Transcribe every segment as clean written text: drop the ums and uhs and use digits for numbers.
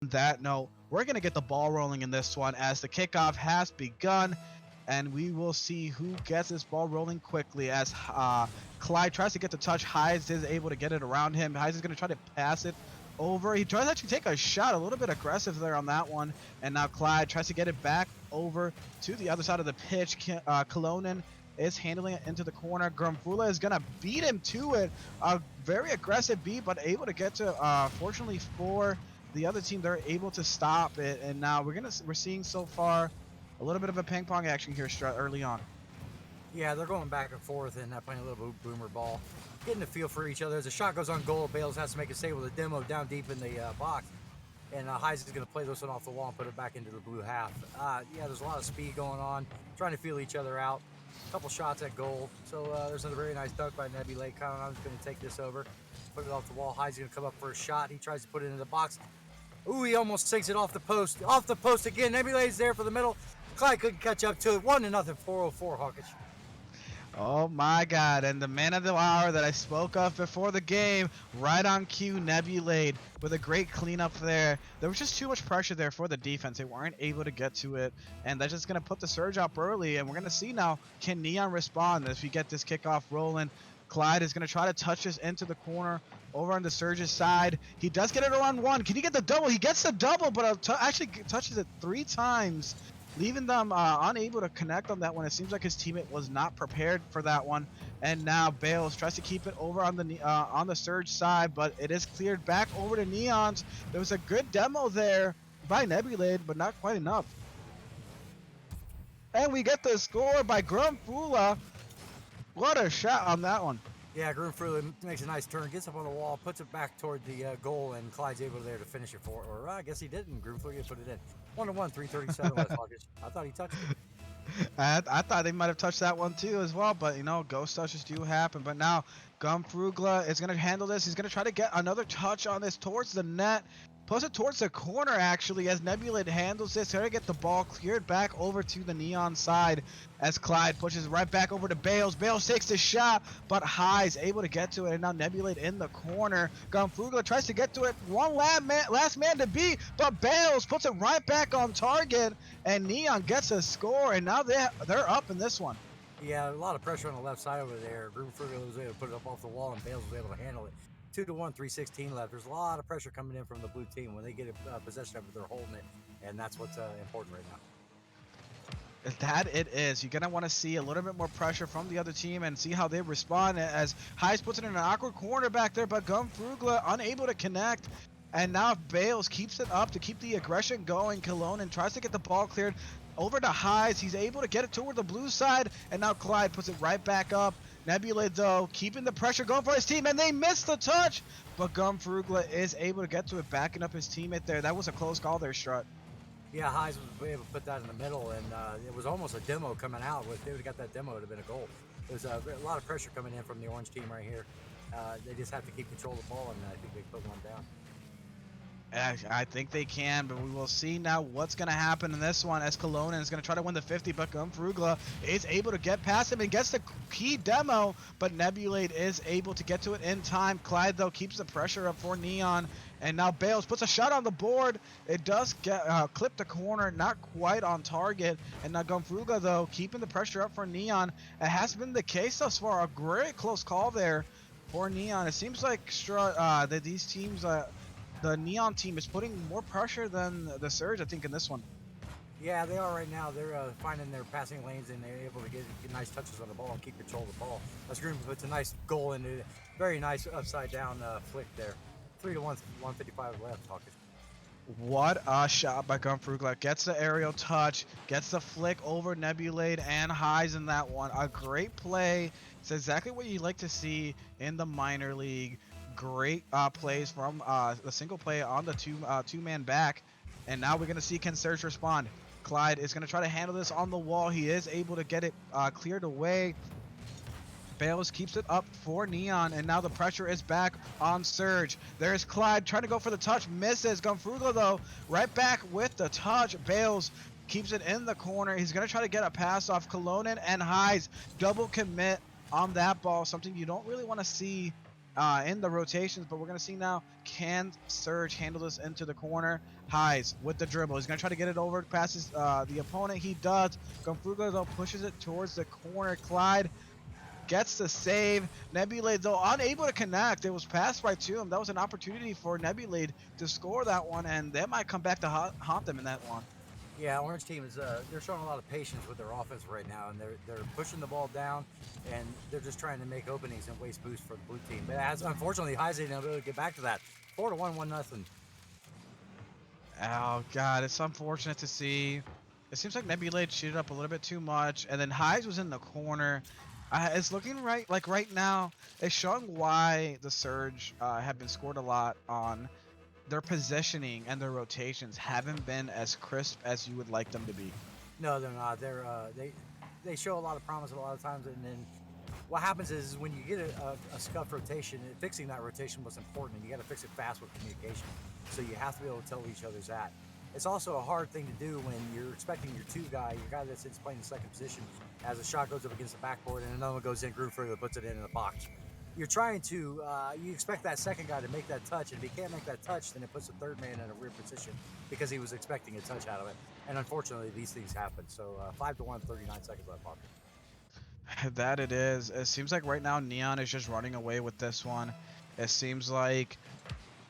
on that note, we're going to get the ball rolling in this one as the kickoff has begun. And we will see who gets this ball rolling quickly as Clyde tries to get the touch. Hayes is able to get it around him. Hayes is going to try to pass it over. He tries to actually take a shot, a little bit aggressive there on that one. And now Clyde tries to get it back over to the other side of the pitch. Kolonen is handling it into the corner. Grumfula is going to beat him to it. A very aggressive beat, but able to get to, fortunately for the other team, they're able to stop it. And now we're seeing so far a little bit of a ping pong action here, Strutt, early on. Yeah, they're going back and forth and playing a little boomer ball, getting a feel for each other. As a shot goes on goal, Bales has to make a save with a demo down deep in the box. And Heise is going to play this one off the wall and put it back into the blue half. Yeah, there's a lot of speed going on, trying to feel each other out. A couple shots at goal. So there's a very nice dunk by Nebula. Conan's going to take this over, put it off the wall. Heise is going to come up for a shot. He tries to put it into the box. Ooh, he almost sinks it off the post. Off the post again. Nebula is there for the middle. Clyde couldn't catch up to it. 1-0, 404 Hawkish. Oh my God, and the man of the hour that I spoke of before the game, right on cue, Nebulade, with a great cleanup there. There was just too much pressure there for the defense. They weren't able to get to it, and that's just going to put the surge up early, and we're going to see now, can Neon respond as we get this kickoff rolling? Clyde is going to try to touch this into the corner over on the Surge's side. He does get it around one. Can he get the double? He gets the double, but actually touches it 3 times. Leaving them unable to connect on that one. It seems like his teammate was not prepared for that one. And now Bales tries to keep it over on the Surge side, but it is cleared back over to Neons. There was a good demo there by Nebulade, but not quite enough. And we get the score by Grumfula. What a shot on that one. Yeah, Grumfula makes a nice turn, gets up on the wall, puts it back toward the goal, and Clyde's able there to finish it for, or I guess he didn't. Grumfula put it in. 1-1, 337 West Hawkish. I thought he touched it. I thought they might have touched that one too as well, but you know, ghost touches do happen. But now Grumfula is going to handle this. He's going to try to get another touch on this towards the net. Puts it towards the corner actually as Nebula handles this. Trying to get the ball cleared back over to the Neon side as Clyde pushes right back over to Bales. Bales takes the shot, but High's able to get to it, and now Nebula in the corner. Grumfula tries to get to it. One last man to beat, but Bales puts it right back on target, and Neon gets a score, and now they're up in this one. Yeah, a lot of pressure on the left side over there. Grumfula was able to put it up off the wall, and Bales was able to handle it. 2-1, 316 left. There's a lot of pressure coming in from the blue team. When they get possession of it, they're holding it, and that's what's important right now. That it is. You're going to want to see a little bit more pressure from the other team and see how they respond as Heise puts it in an awkward corner back there, but Grumfula unable to connect. And now Bales keeps it up to keep the aggression going. Kolonen tries to get the ball cleared over to Heise. He's able to get it toward the blue side, and now Clyde puts it right back up. Nebula, though, keeping the pressure going for his team, and they missed the touch, but Grumfula is able to get to it, backing up his teammate there. That was a close call there, Strutt. Yeah, Heise was able to put that in the middle, and it was almost a demo coming out. If they would have got that demo, it would have been a goal. There's a lot of pressure coming in from the orange team right here. They just have to keep control of the ball, and I think they put one down. I think they can, but we will see now what's going to happen in this one as Kolonen is going to try to win the 50, but Grumfula is able to get past him and gets the key demo, but Nebulade is able to get to it in time. Clyde, though, keeps the pressure up for Neon, and now Bales puts a shot on the board. It does get clip the corner, not quite on target, and now Grumfula, though, keeping the pressure up for Neon. It has been the case thus far. A very close call there for Neon. It seems like Strutt, that these teams... the Neon team is putting more pressure than the Surge, I think, in this one. Yeah, they are right now. They're finding their passing lanes, and they're able to get nice touches on the ball and keep control of the ball. That's Green puts a nice goal in it. Very nice upside down flick there. 3-1, 155 left, Hawkish. What a shot by Grumfula. Gets the aerial touch, gets the flick over Nebulade and Heise in that one. A great play. It's exactly what you like to see in the minor league. Great plays from the single play on the two-man back. And now we're going to see can Surge respond. Clyde is going to try to handle this on the wall. He is able to get it cleared away. Bales keeps it up for Neon, and now the pressure is back on Surge. There's Clyde trying to go for the touch, misses. Grumfula, though, right back with the touch. Bales keeps it in the corner. He's going to try to get a pass off Kolonen and Heise. Double commit on that ball, something you don't really want to see in the rotations, but we're going to see now, can Surge handle this into the corner? Highs with the dribble. He's going to try to get it over past the opponent. He does. Gunfruga, though, pushes it towards the corner. Clyde gets the save. Nebulade, though, unable to connect. It was passed right to him. That was an opportunity for Nebulade to score that one, and they might come back to haunt them in that one. Yeah, Orange team is they're showing a lot of patience with their offense right now, and they're pushing the ball down, and they're just trying to make openings and waste boost for the blue team. But as unfortunately, Heise didn't able to get back to that. 4-1, 1-0. Oh god, it's unfortunate to see. It seems like Nebulade cheated up a little bit too much, and then Highs was in the corner. It's looking right now. It's showing why the Surge have been scored a lot on. Their positioning and their rotations haven't been as crisp as you would like them to be. No, they're not. They show a lot of promise a lot of times, and then what happens is when you get a scuffed rotation, fixing that rotation was important, and you got to fix it fast with communication. So you have to be able to tell where each other's at. It's also a hard thing to do when you're expecting your guy that's playing the second position, as a shot goes up against the backboard and another one goes in, groove further, puts it in the box. You're trying to, you expect that second guy to make that touch, and if he can't make that touch, then it puts the third man in a weird position because he was expecting a touch out of it. And unfortunately, these things happen. So 5-1, 39 seconds left, Parker. That it is. It seems like right now Neon is just running away with this one. It seems like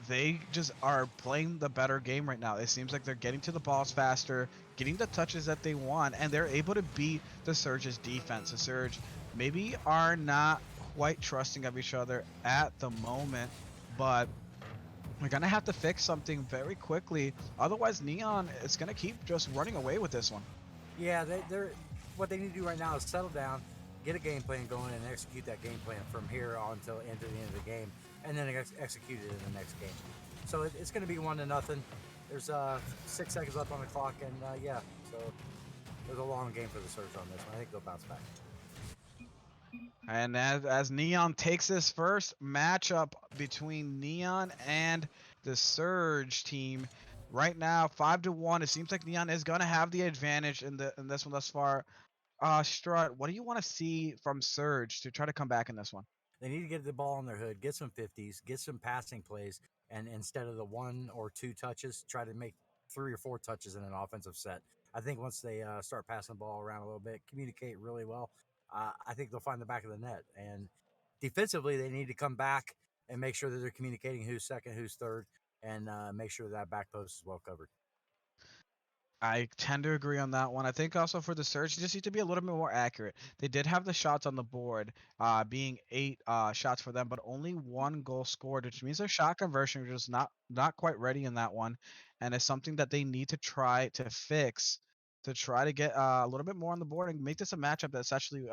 they just are playing the better game right now. It seems like they're getting to the balls faster, getting the touches that they want, and they're able to beat the Surge's defense. The Surge maybe are not quite trusting of each other at the moment, but we're gonna have to fix something very quickly. Otherwise, Neon is gonna keep just running away with this one. Yeah, they're what they need to do right now is settle down, get a game plan going, and execute that game plan from here on until into the end of the game, and then execute it in the next game. So it's going to be 1-0. There's 6 seconds left on the clock, and yeah, so there's a long game for the Surge on this one. I think they'll bounce back. And as Neon takes this first matchup between Neon and the Surge team, right now 5-1. It seems like Neon is gonna have the advantage in this one thus far. Strutt, what do you want to see from Surge to try to come back in this one? They need to get the ball on their hood, get some 50s, get some passing plays, and instead of the 1 or 2 touches, try to make 3 or 4 touches in an offensive set. I think once they start passing the ball around a little bit, communicate really well, I think they'll find the back of the net. And defensively, they need to come back and make sure that they're communicating who's second, who's third, and make sure that back post is well covered. I tend to agree on that one. I think also for the Surge, they just need to be a little bit more accurate. They did have the shots on the board, being 8 shots for them, but only 1 goal scored, which means their shot conversion was just not quite ready in that one, and it's something that they need to try to fix to try to get a little bit more on the board and make this a matchup that's actually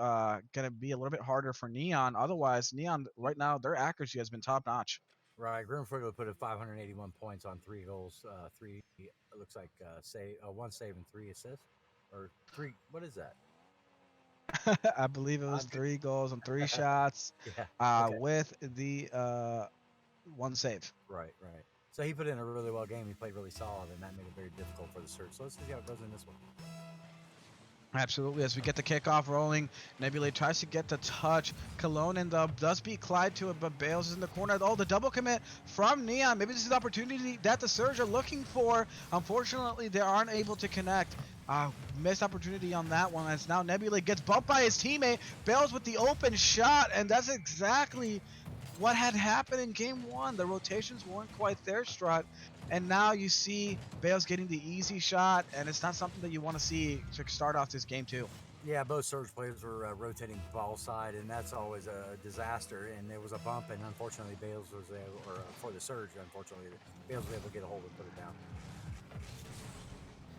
gonna be a little bit harder for Neon. Otherwise, Neon right now their accuracy has been top notch. Right, Grimford put up 581 points on 3 goals, 3 it looks like 1 save and 3 assists, or 3. What is that? I believe it was I'm good. 3 goals and 3 shots, Yeah. Okay. with the 1 save. Right. So he put in a really well game. He played really solid, and that made it very difficult for the Surge. So let's see how it goes in this one. Absolutely. As we get the kickoff rolling, Nebula tries to get the touch. Cologne and does beat Clyde to it, but Bales is in the corner. Oh, the double commit from Neon. Maybe this is the opportunity that the Surge are looking for. Unfortunately, they aren't able to connect. Missed opportunity on that one as now Nebula gets bumped by his teammate. Bales with the open shot, and that's exactly what had happened in game 1. The rotations weren't quite there, Strutt. And now you see Bales getting the easy shot, and it's not something that you want to see to start off this game 2. Yeah, both Surge players were rotating ball side, and that's always a disaster. And there was a bump, and unfortunately, Bales was able, or for the Surge, unfortunately, Bales was able to get a hold and put it down.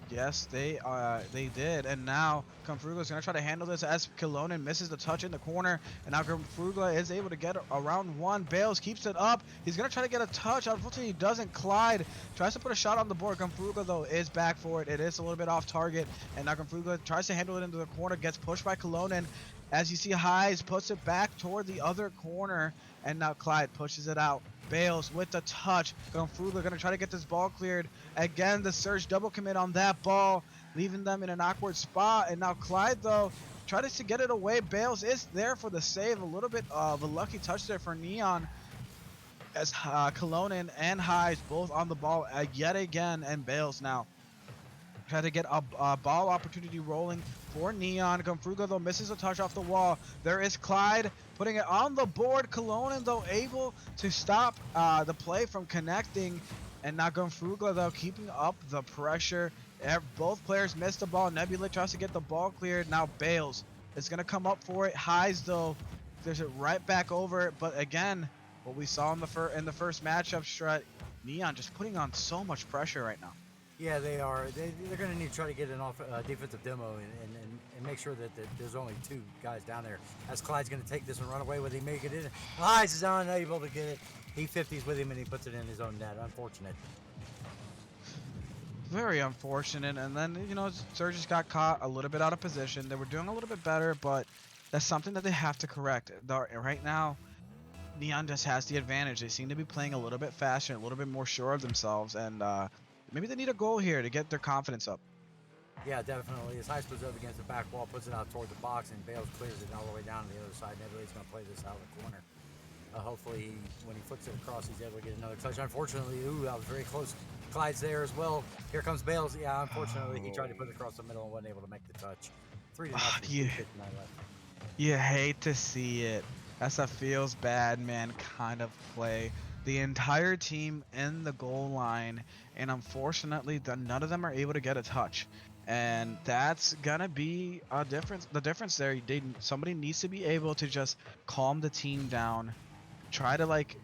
Yes, they did, and now Confrugla is going to try to handle this as Kilonen misses the touch in the corner, and now Confrugla is able to get around 1. Bales keeps it up. He's going to try to get a touch. Unfortunately, he doesn't. Clyde tries to put a shot on the board. Confrugla, though, is back for it. It is a little bit off target, and now Confrugla tries to handle it into the corner, gets pushed by Kilonen. As you see, Highs puts it back toward the other corner, and now Clyde pushes it out. Bales with the touch. Confrugla going to try to get this ball cleared. Again, the Surge double commit on that ball, leaving them in an awkward spot. And now Clyde, though, tries to get it away. Bales is there for the save. A little bit of a lucky touch there for Neon. as Colonin and Highs both on the ball yet again, and Bales now try to get a ball opportunity rolling for Neon. Gumfruga though misses a touch off the wall. There is Clyde putting it on the board. Colonin though able to stop the play from connecting, and now Gumfruga though keeping up the pressure. Both players missed the ball. Nebula tries to get the ball cleared. Now Bales is gonna come up for it. Highs though there's it right back over it, but again, what we saw in the first matchup, Strutt, Neon just putting on so much pressure right now. Yeah, they are. They're going to need to try to get an defensive demo and make sure that there's only 2 guys down there. As Clyde's going to take this and run away with it, make it in. Highs is unable to get it. He 50s with him and he puts it in his own net. Unfortunate. Very unfortunate. And then, you know, Surge just got caught a little bit out of position. They were doing a little bit better, but that's something that they have to correct. Right now, Neon just has the advantage. They seem to be playing a little bit faster, a little bit more sure of themselves, and maybe they need a goal here to get their confidence up. Yeah, definitely. As Highs puts it up against the back wall, puts it out toward the box, and Bales clears it all the way down to the other side. Nebula's going to play this out of the corner. Hopefully, when he flicks it across, he's able to get another touch. Unfortunately, that was very close. Clyde's there as well. Here comes Bales. Yeah, unfortunately, he tried to put it across the middle and wasn't able to make the touch. 3-0. You hate to see it. That's a feels bad man kind of play. The entire team in the goal line, and unfortunately, none of them are able to get a touch. And that's gonna be a difference. The difference there, somebody needs to be able to just calm the team down, try to like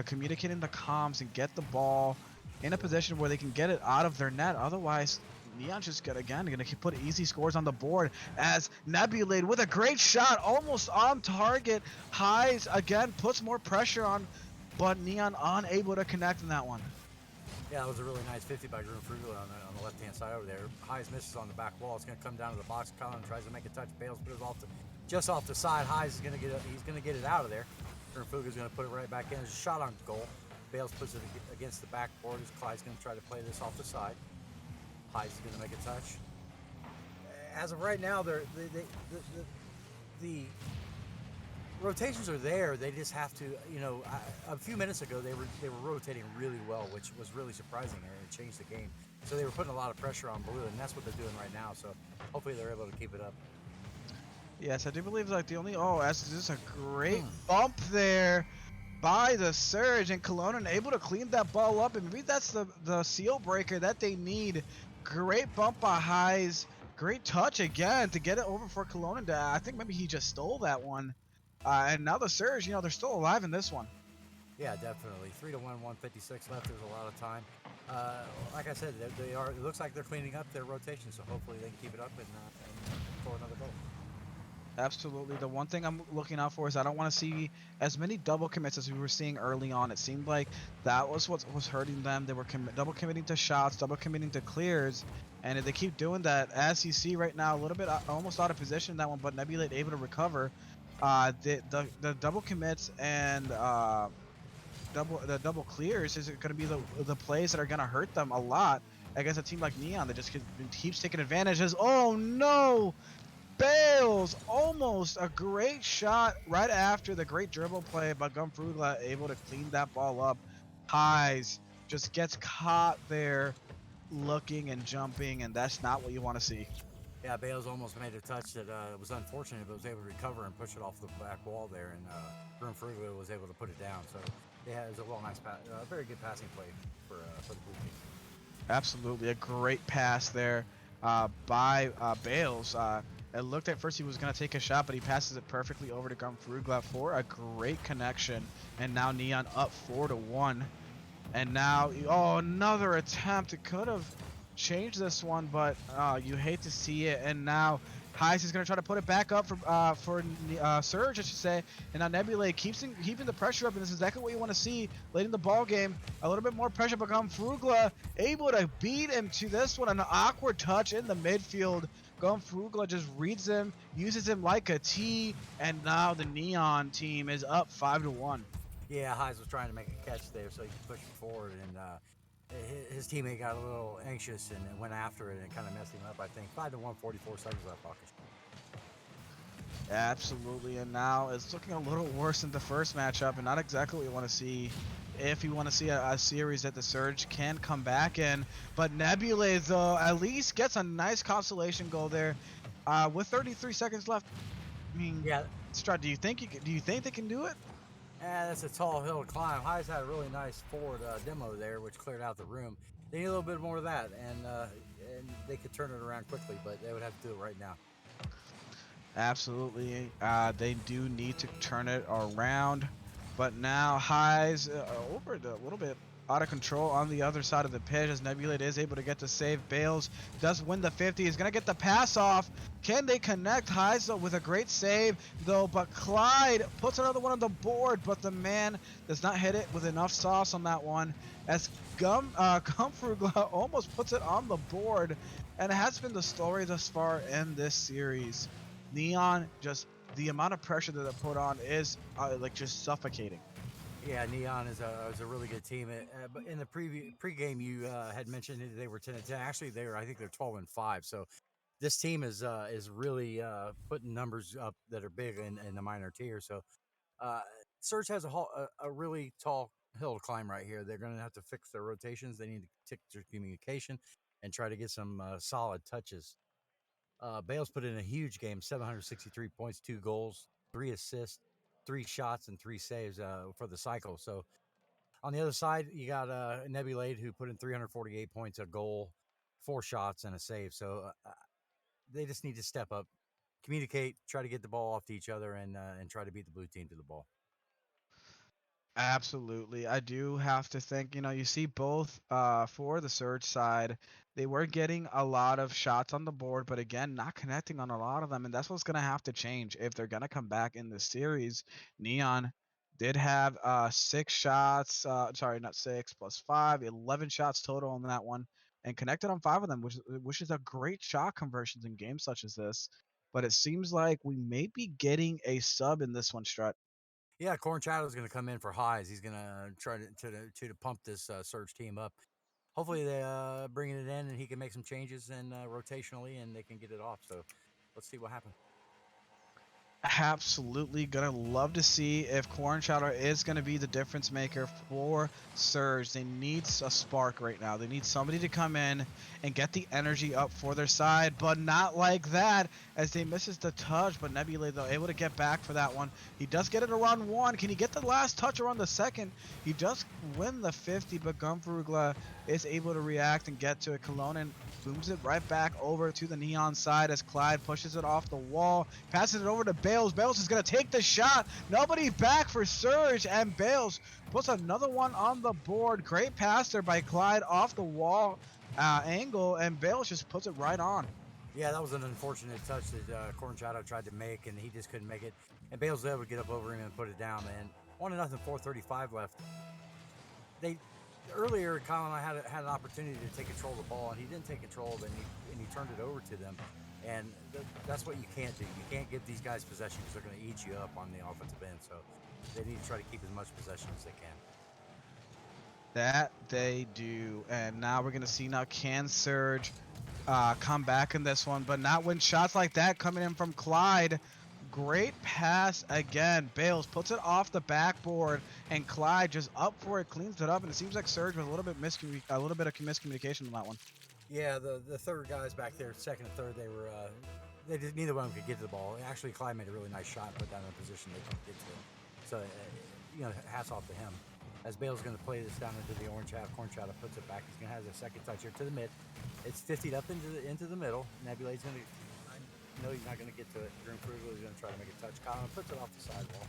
communicate in the comms and get the ball in a position where they can get it out of their net. Otherwise, Neon's just gonna put easy scores on the board as Nebulade with a great shot, almost on target. Highs again puts more pressure on, but Neon unable to connect in that one. Yeah, that was a really nice 50 by Gumfruga on the left-hand side over there. Highs misses on the back wall. It's gonna come down to the box. Colin tries to make a touch. Bales put it just off the side. Highs is gonna he's gonna get it out of there. Gumfruga's gonna put it right back in. There's a shot on goal. Bales puts it against the backboard as Clyde's gonna try to play this off the side. Highs is going to make a touch. As of right now, the rotations are there. They just have to, you know, a few minutes ago they were rotating really well, which was really surprising, and it changed the game. So they were putting a lot of pressure on blue, and that's what they're doing right now. So hopefully they're able to keep it up. Yes, I do believe like the only this is a great bump there by the Surge, and Cologne able to clean that ball up, and maybe that's the seal breaker that they need. Great bump by Highs, great touch again to get it over for Cologne. I think maybe he just stole that one, and now the Surge, you know, they're still alive in this one. Yeah, definitely. 3-1, 156 left. There's a lot of time. Like I said, they are. It looks like they're cleaning up their rotation, so hopefully they can keep it up and score another goal. Absolutely. The one thing I'm looking out for is I don't want to see as many double commits as we were seeing early on. It seemed like that was what was hurting them. They were double committing to shots, double committing to clears, and if they keep doing that, as you see right now, a little bit almost out of position in that one, but Nebula able to recover. The double commits and the double clears is going to be the plays that are going to hurt them a lot against a team like Neon that just keeps taking advantage. Oh no! Bales almost a great shot right after the great dribble play, but Gumfruga able to clean that ball up. Highs just gets caught there looking and jumping, and that's not what you want to see. Yeah, Bales almost made a touch that was unfortunate, but was able to recover and push it off the back wall there, and Gumfruga was able to put it down. So yeah, it was a nice pass, very good passing play for the blue team. Absolutely, a great pass there by Bales. It looked at first he was going to take a shot, but he passes it perfectly over to Gumfruga for a great connection. And now Neon up 4-1. And now, another attempt. It could have changed this one, but you hate to see it. And now Highs is going to try to put it back up for Surge, I should say. And now Nebula keeping the pressure up, and this is exactly what you want to see late in the ball game. A little bit more pressure, but Gumfruga able to beat him to this one. An awkward touch in the midfield. Gumfruga just reads him, uses him like a T, and now the Neon team is up 5-1. Yeah, Highs was trying to make a catch there so he could push it forward, and his teammate got a little anxious and went after it and kind of messed him up, I think. 5-1, 44 seconds left, Hawkish. Absolutely, and now it's looking a little worse than the first matchup, and not exactly what you want to see if you want to see a series that the Surge can come back in. But Nebula, though, at least gets a nice consolation goal there with 33 seconds left. I mean, Yeah, Strutt, do you think they can do it? that's a tall hill to climb. Highs had a really nice forward demo there, which cleared out the room. They need a little bit more of that, and they could turn it around quickly, but they would have to do it right now. Absolutely. They do need to turn it around. But now Highs over a little bit out of control on the other side of the pitch as Nebulate is able to get to save. Bales does win the 50. He's going to get the pass off. Can they connect? Highs though with a great save though, but Clyde puts another one on the board, but the man does not hit it with enough sauce on that one as Gumfrugla almost puts it on the board, and it has been the story thus far in this series. Neon, just the amount of pressure that they put on is like just suffocating. Yeah, Neon is a really good team. But in the pregame, you had mentioned that they were 10-10. Actually, I think they're 12-5. So this team is really putting numbers up that are big in the minor tier. So uh, Surge has a really tall hill to climb right here. They're going to have to fix their rotations. They need to fix their communication and try to get some solid touches. Bales put in a huge game, 763 points, 2 goals, 3 assists, 3 shots, and 3 saves for the cycle. So on the other side, you got Nebulade, who put in 348 points, a goal, 4 shots, and a save. So they just need to step up, communicate, try to get the ball off to each other, and try to beat the blue team to the ball. Absolutely. I do have to think, you see both for the Surge side, they were getting a lot of shots on the board, but again, not connecting on a lot of them. And that's what's going to have to change if they're going to come back in this series. Neon did have 6 shots, sorry, not 6 plus 5, 11 shots total on that one, and connected on 5 of them, which is a great shot conversions in games such as this. But it seems like we may be getting a sub in this one, Strutt. Yeah, Corn Chowder's going to come in for Highs. He's going to try to pump this Surge team up. Hopefully they bringing it in and he can make some changes and rotationally and they can get it off. So let's see what happens. Absolutely gonna love to see if Corn Chowder is gonna be the difference maker for Surge. They need a spark right now. They need somebody to come in and get the energy up for their side, but not like that as they misses the touch. But Nebula though able to get back for that one. He does get it around 1. Can he get the last touch around the second? He does win the 50, but Gumfrugla is able to react and get to it. Cologne booms it right back over to the Neon side as Clyde pushes it off the wall, passes it over to Bales. Bales is going to take the shot. Nobody back for Surge, and Bales puts another one on the board. Great pass there by Clyde off the wall angle, and Bales just puts it right on. Yeah, that was an unfortunate touch that Corn Chowder tried to make, and he just couldn't make it. And Bales was able to get up over him and put it down, man. 1-0, 4:35 left. Earlier, Colin and I had an opportunity to take control of the ball, and he didn't take control of it, and he turned it over to them. And that's what you can't do. You can't give these guys possession because they're going to eat you up on the offensive end. So they need to try to keep as much possession as they can. That they do. And now we're going to see can Surge come back in this one, but not when shots like that coming in from Clyde. Great pass again. Bales puts it off the backboard, and Clyde just up for it, cleans it up, and it seems like Surge was a little bit of miscommunication on that one. Yeah, the third guys back there, second and third, neither one of them could get to the ball. Actually, Clyde made a really nice shot, put down in a position they couldn't get to it. So, hats off to him. As Bale's going to play this down into the orange half, Corn Chowder puts it back. He's going to have a second touch here to the mid. It's 50'd up into the middle. Nebulade's going to. No, he's not going to get to it. Gumfrugla is going to try to make a touch. Colin puts it off the sidewall.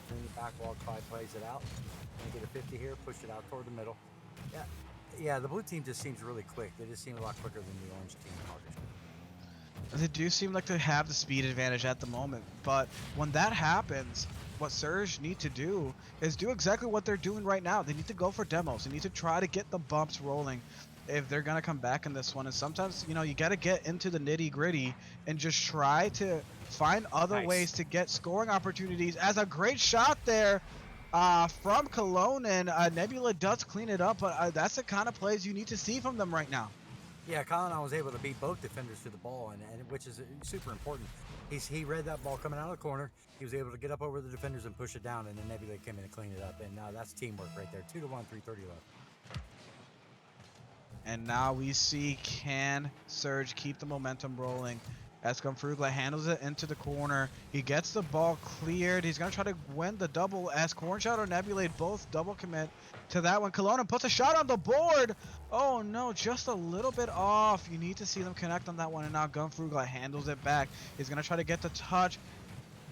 Then the back wall, Clyde plays it out. Going to get a 50 here, push it out toward the middle. Yeah, the blue team just seems really quick. They just seem a lot quicker than the orange team in Hawkish. They do seem like they have the speed advantage at the moment, but when that happens, what Surge need to do is do exactly what they're doing right now. They need to go for demos. They need to try to get the bumps rolling if they're going to come back in this one. And sometimes, you got to get into the nitty gritty and just try to find other ways to get scoring opportunities. As a great shot there from Cologne, and Nebula does clean it up, but that's the kind of plays you need to see from them right now. Yeah, Colin was able to beat both defenders to the ball, and which is super important. He read that ball coming out of the corner. He was able to get up over the defenders and push it down, and then Nebula came in and cleaned it up. And that's teamwork right there. 2-1, 3:30 left. And now we see, can Surge keep the momentum rolling as Confrugla handles it into the corner. He gets the ball cleared. He's going to try to win the double as Cornshot or Nebulate both double commit to that one. Kelowna puts a shot on the board. Oh no, just a little bit off. You need to see them connect on that one, and now Gunfrugla handles it back. He's going to try to get the touch.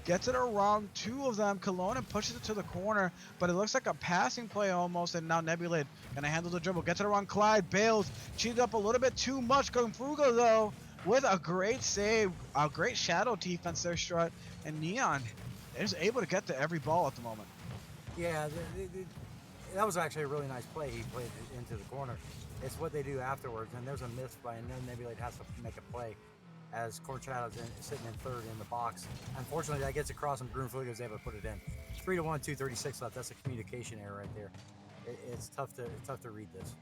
Gets it around two of them. Kelowna pushes it to the corner, but it looks like a passing play almost, and now Nebulate gonna handle the dribble. Gets it around Clyde. Bales cheated up a little bit too much. Confruga though with a great save, a great shadow defense there, Strutt, and Neon is able to get to every ball at the moment. Yeah, that was actually a really nice play. He played it into the corner. It's what they do afterwards, and there's a miss by, and then Nebulate has to make a play as Corchato's sitting in third in the box. Unfortunately, that gets across and Grunflieg is able to put it in. 3-1, 2:36 left. That's a communication error right there. It's tough to read this.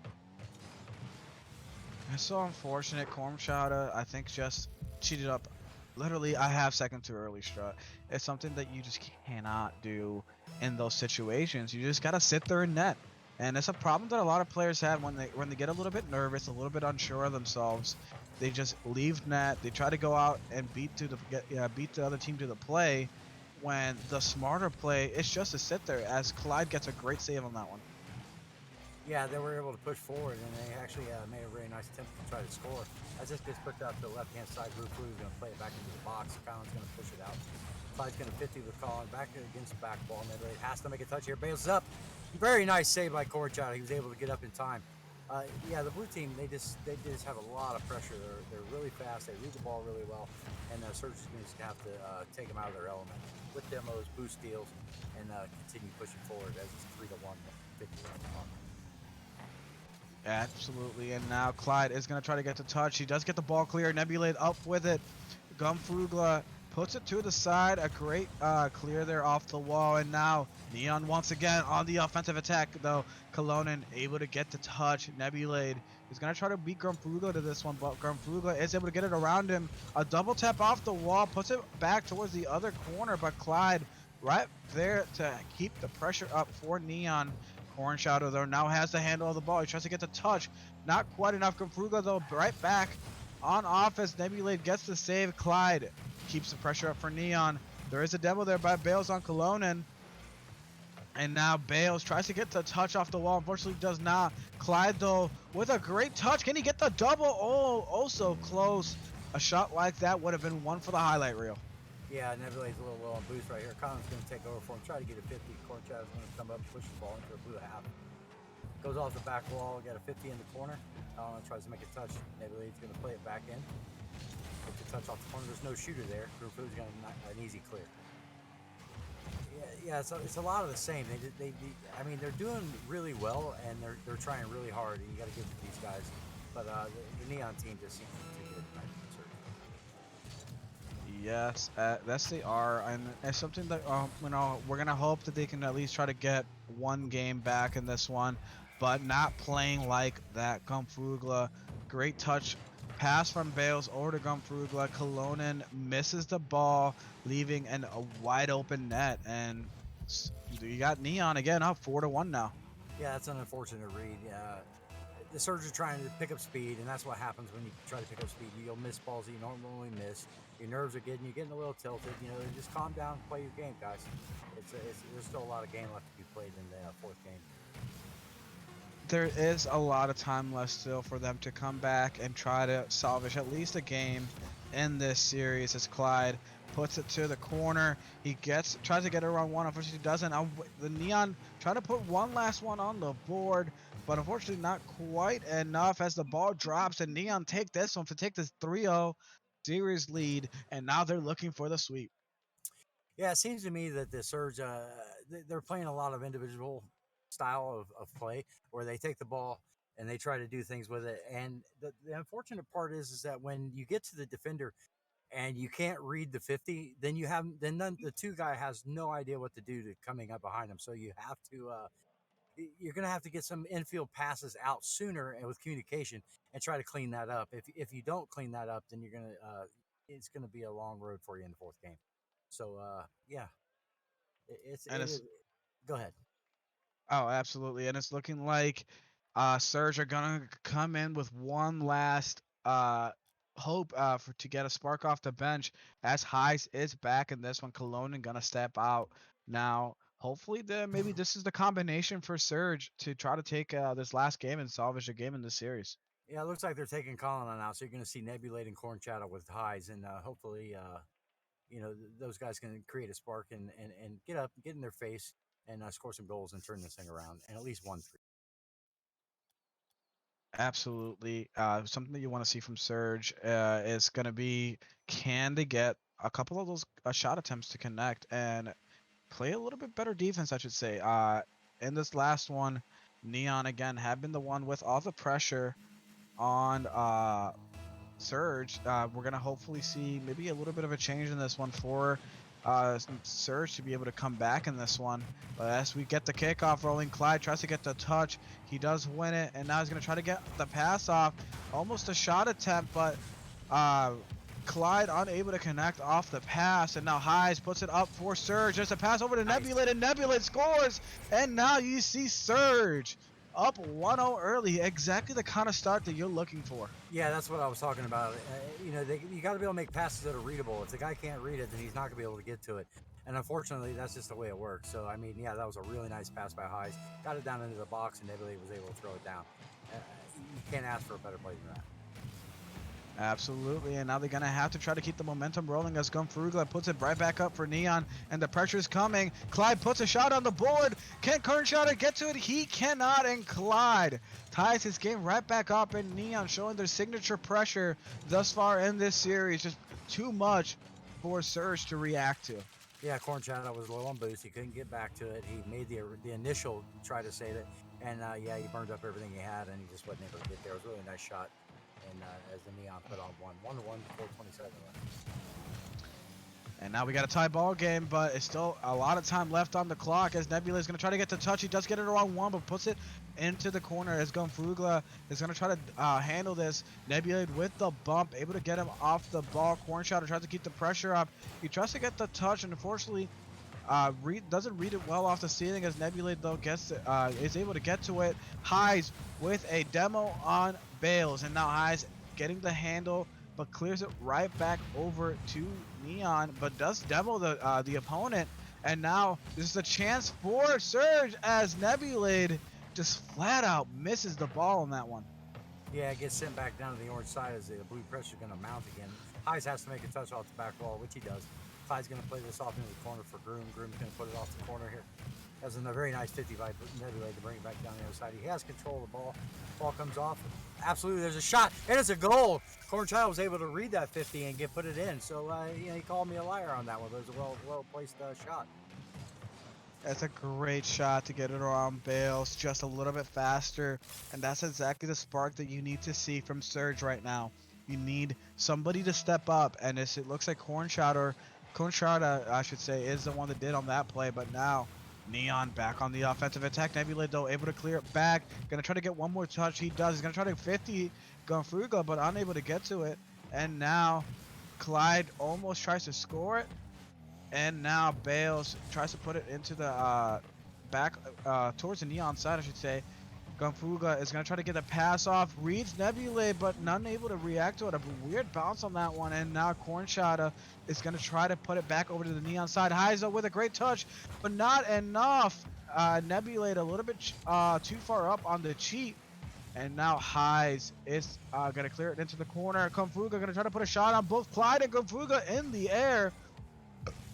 It's so unfortunate. Cormchata, I think, just cheated up literally a half second too early, Strutt. It's something that you just cannot do in those situations. You just gotta sit there and net. And it's a problem that a lot of players have when they get a little bit nervous, a little bit unsure of themselves. They just leave net. They try to go out and beat the other team to the play. When the smarter play is just to sit there, as Clyde gets a great save on that one. Yeah, they were able to push forward, and they actually made a really nice attempt to try to score. As this gets put out to the left-hand side, Grunflieg is going to play it back into the box. Colin's going to push it out. Clyde's going to 50 with Colin back against the back ball. And it has to make a touch here. Bales up. Very nice save by Corchado. He was able to get up in time. Yeah, the blue team, they just have a lot of pressure. They're really fast. They read the ball really well, and Surge is going to have to take them out of their element with demos, boost steals, and continue pushing forward as it's 3-1, 50 round. Absolutely, and now Clyde is going to try to get the touch. He does get the ball clear. Nebulate up with it. Gumfrugla puts it to the side. A great clear there off the wall, and now Neon once again on the offensive attack, though. Kolonen able to get the touch. Nebulade is going to try to beat Gumfrugla to this one, but Gumfrugla is able to get it around him. A double tap off the wall, puts it back towards the other corner, but Clyde right there to keep the pressure up for Neon. Corn Shadow though now has the handle of the ball. He tries to get the touch. Not quite enough. Confruga though right back on offense. Nebulade gets the save. Clyde keeps the pressure up for Neon. There is a demo there by Bales on Kolonen. And now Bales tries to get the touch off the wall. Unfortunately does not. Clyde though with a great touch. Can he get the double? Oh so close. A shot like that would have been one for the highlight reel. Yeah, Nebula's a little low on boost right here. Colin's going to take over for him, try to get a 50. Corchad's going to come up and push the ball into a blue half. Goes off the back wall, got a 50 in the corner. Colin tries to make a touch. Nebula's going to play it back in. Get the touch off the corner. There's no shooter there. Grufu's going to knock an easy clear. Yeah, so it's a lot of the same. I mean, they're doing really well, and they're trying really hard, and you got to give it to these guys. But the Neon team just seems to get it right. Yes, yes they are, and it's something that we're gonna hope that they can at least try to get one game back in this one, but not playing like that. Gumfrugla, great touch pass from Bales over to Gumfrugla. Kolonen misses the ball, leaving a wide open net, and you got Neon again up 4-1 now. Yeah, that's an unfortunate read. The Surge are trying to pick up speed, and that's what happens when you try to pick up speed. You'll miss balls that you normally miss. Your nerves are getting a little tilted. Just calm down, play your game, guys. There's still a lot of game left to be played in the fourth game. There is a lot of time left still for them to come back and try to salvage at least a game in this series, as Clyde puts it to the corner. He tries to get it around one. Unfortunately, he doesn't. The Neon try to put one last one on the board, but unfortunately not quite enough as the ball drops, and Neon take this 3-0 series lead, and now they're looking for the sweep. Yeah, it seems to me that the Surge, they're playing a lot of individual style of play where they take the ball and they try to do things with it. And the unfortunate part is that when you get to the defender and you can't read the 50, then the two guy has no idea what to do to coming up behind him. So you have to you're going to have to get some infield passes out sooner and with communication and try to clean that up. If you don't clean that up, then you're going to it's going to be a long road for you in the fourth game. So yeah, And it is. it's Go ahead. Oh, absolutely. And it's looking like Surge are gonna come in with one last hope for to get a spark off the bench as Heis is back in this one. Cologne gonna step out now. Hopefully, maybe this is the combination for Surge to try to take this last game and salvage a game in the series. Yeah, it looks like they're taking Colin on now, so you're going to see Nebulate and Corn Shadow with highs, and hopefully, those guys can create a spark and get up, get in their face, and score some goals and turn this thing around, and at least 1-3. Absolutely. Something that you want to see from Surge is going to be, can they get a couple of those shot attempts to connect and play a little bit better defense, I should say. In this last one, Neon again have been the one with all the pressure on Surge. We're gonna hopefully see maybe a little bit of a change in this one for Surge to be able to come back in this one. But as we get the kickoff rolling, Clyde tries to get the touch. He does win it, and now he's gonna try to get the pass off. Almost a shot attempt, but uh, Clyde unable to connect off the pass, and now Heis puts it up for Surge. There's a pass over to Nice. Nebulate, and Nebulate scores, and now you see Surge up 1-0 early. Exactly the kind of start that you're looking for. Yeah, that's what I was talking about. You got to be able to make passes that are readable. If the guy can't read it, then he's not going to be able to get to it. And unfortunately, that's just the way it works. So, I mean, yeah, that was a really nice pass by Heis. Got it down into the box, and Nebulate was able to throw it down. You can't ask for a better play than that. Absolutely, and now they're going to have to try to keep the momentum rolling as Gunfrugla puts it right back up for Neon, and the pressure is coming. Clyde puts a shot on the board. Can Kernshouter get to it? He cannot, and Clyde ties his game right back up, and Neon showing their signature pressure thus far in this series. Just too much for Surge to react to. Yeah, Corn Shadow was low on boost. He couldn't get back to it. He made the initial try to save it, and yeah, he burned up everything he had, and he just wasn't able to get there. It was a really nice shot. And as the Neon put on 1-1, 4:27 left. And now we got a tie ball game, but it's still a lot of time left on the clock as Nebula is going to try to get the touch. He does get it around one, but puts it into the corner as Gunfrugla is going to try to handle this. Nebula with the bump, able to get him off the ball. Cornshatter tries to keep the pressure up. He tries to get the touch, and unfortunately, doesn't read it well off the ceiling as Nebula though is able to get to it. Heis with a demo on Bales, and now Heis getting the handle, but clears it right back over to Neon, but does demo the opponent. And now this is a chance for Surge as Nebulade just flat out misses the ball on that one. Yeah, it gets sent back down to the orange side as the blue pressure is going to mount again. Heis has to make a touch off the back wall, which he does. Clyde's going to play this off into the corner for Groom. Groom's going to put it off the corner here. That's a very nice 55 Nebulade to bring it back down the other side. He has control of the ball. Ball comes off. Absolutely, there's a shot, and it's a goal. Cornchild was able to read that 50 and put it in. So he called me a liar on that one. It was a well placed shot. That's a great shot to get it around Bales, just a little bit faster, and that's exactly the spark that you need to see from Surge right now. You need somebody to step up, and it looks like Cornshouter, I should say, is the one that did on that play, but now Neon back on the offensive attack. Nebula though able to clear it back. Gonna try to get one more touch. He does. He's gonna try to 50 Gunfruga, but unable to get to it. And now Clyde almost tries to score it. And now Bales tries to put it into the back towards the Neon side, I should say. Gunfuga is going to try to get a pass off. Reads Nebula, but none able to react to it. A weird bounce on that one. And now Cornshada is going to try to put it back over to the Neon side. Heiza with a great touch, but not enough. Nebula a little bit too far up on the cheat. And now Heis is going to clear it into the corner. Gunfuga going to try to put a shot on both Clyde and Gunfuga in the air.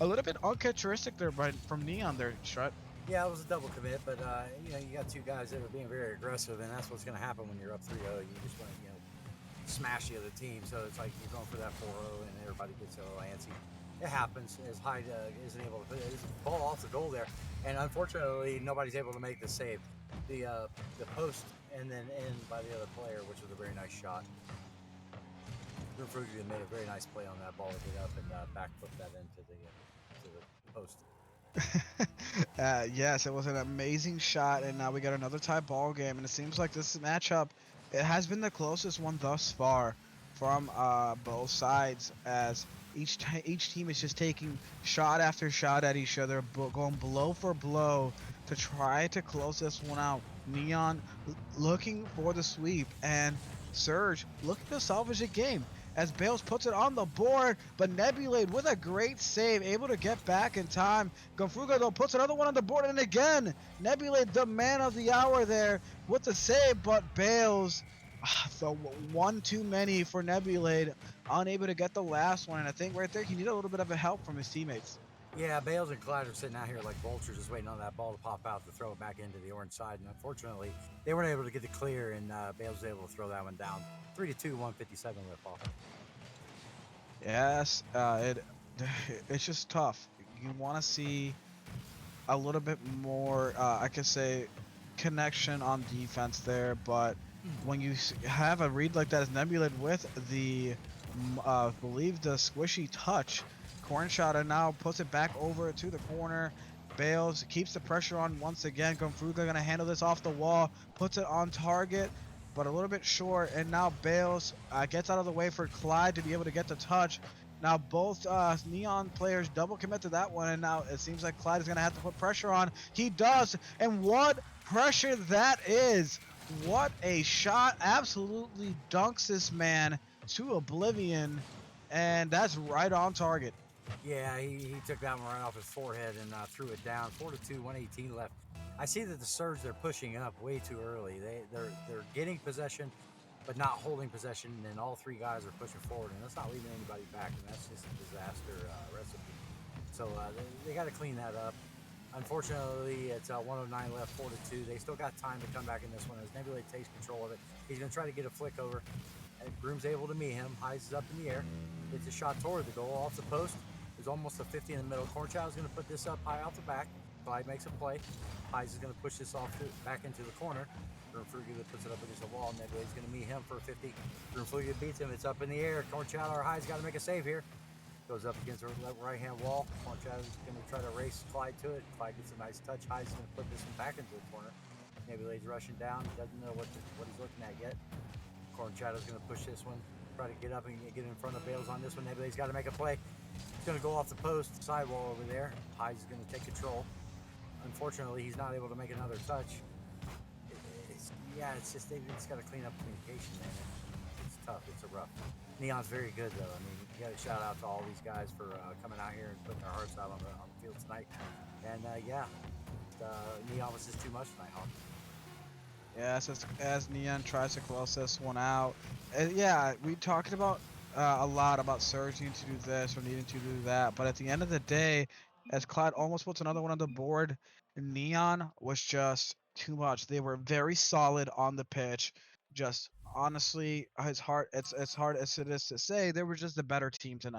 A little bit uncharacteristic there from Neon there, Strutt. Yeah, it was a double commit, but you got two guys that are being very aggressive, and that's what's going to happen when you're up 3-0. You just want to, smash the other team. So it's like you're going for that 4-0, and everybody gets a little antsy. It happens as Hyde isn't able to put his ball off the goal there, and unfortunately, nobody's able to make the save. The post and then in by the other player, which was a very nice shot. Frugia made a very nice play on that ball to get up and back flip that into the post. Yes, it was an amazing shot, and now we got another tie ball game. And it seems like this matchup, it has been the closest one thus far from both sides, as each team is just taking shot after shot at each other, going blow for blow to try to close this one out. Neon looking for the sweep, and Surge looking to salvage a game as Bales puts it on the board, but Nebulade with a great save, able to get back in time. Gonfruga though puts another one on the board, and again, Nebulade, the man of the hour there with the save, but Bales, the one too many for Nebulade, unable to get the last one. And I think right there he needed a little bit of a help from his teammates. Yeah, Bales and Clyde are sitting out here like vultures, just waiting on that ball to pop out to throw it back into the orange side. And unfortunately, they weren't able to get the clear, and Bales was able to throw that one down. 3-2, 157 lip off. Yes, it's just tough. You want to see a little bit more, I could say, connection on defense there, but when you have a read like that as Nebulate with the, believe the squishy touch, Cornshotter now puts it back over to the corner. Bales keeps the pressure on once again. Gonfruga gonna handle this off the wall, puts it on target, but a little bit short. And now Bales gets out of the way for Clyde to be able to get the touch. Now both Neon players double commit to that one, and now it seems like Clyde is going to have to put pressure on. He does, and what pressure that is. What a shot. Absolutely dunks this man to oblivion, and that's right on target. Yeah, he took that one right off his forehead and threw it down. 4-2, 118 left. I see that the Surge, they're pushing up way too early. They're getting possession, but not holding possession. And all three guys are pushing forward, and that's not leaving anybody back. And that's just a disaster recipe. So they got to clean that up. Unfortunately, it's 109 left, 4-2. They still got time to come back in this one as Nebula takes control of it. He's going to try to get a flick over. And Broom's able to meet him. Highs is up in the air. Gets a shot toward the goal off the post. There's almost a 50 in the middle. Cornchow's going to put this up high off the back. Clyde makes a play. Highs is going to push this off back into the corner. Broomfruga puts it up against the wall. Nebula's going to meet him for a 50. Broomfruga beats him. It's up in the air. Cornchow or High's got to make a save here. Goes up against the right-hand wall. Cornchow is going to try to race Clyde to it. Clyde gets a nice touch. High's going to put this one back into the corner. Nebula's rushing down. Doesn't know what he's looking at yet. Cornchow's going to push this one. Try to get up and get in front of Bales on this one. Nebula's got to make a play. He's going to go off the post, sidewall over there. Highs is going to take control. Unfortunately, he's not able to make another touch. It's just they've just got to clean up communication, man. It's tough. It's a rough. Neon's very good, though. I mean, you got to shout out to all these guys for coming out here and putting their hearts out on the field tonight. And Neon was just too much tonight, Hawk. Yes, as Neon tries to close this one out. Yeah, we talked about a lot about Surge needing to do this or needing to do that, but at the end of the day, as Clyde almost puts another one on the board, Neon was just too much. They were very solid on the pitch. Just honestly, it's hard as it is to say, they were just a better team tonight.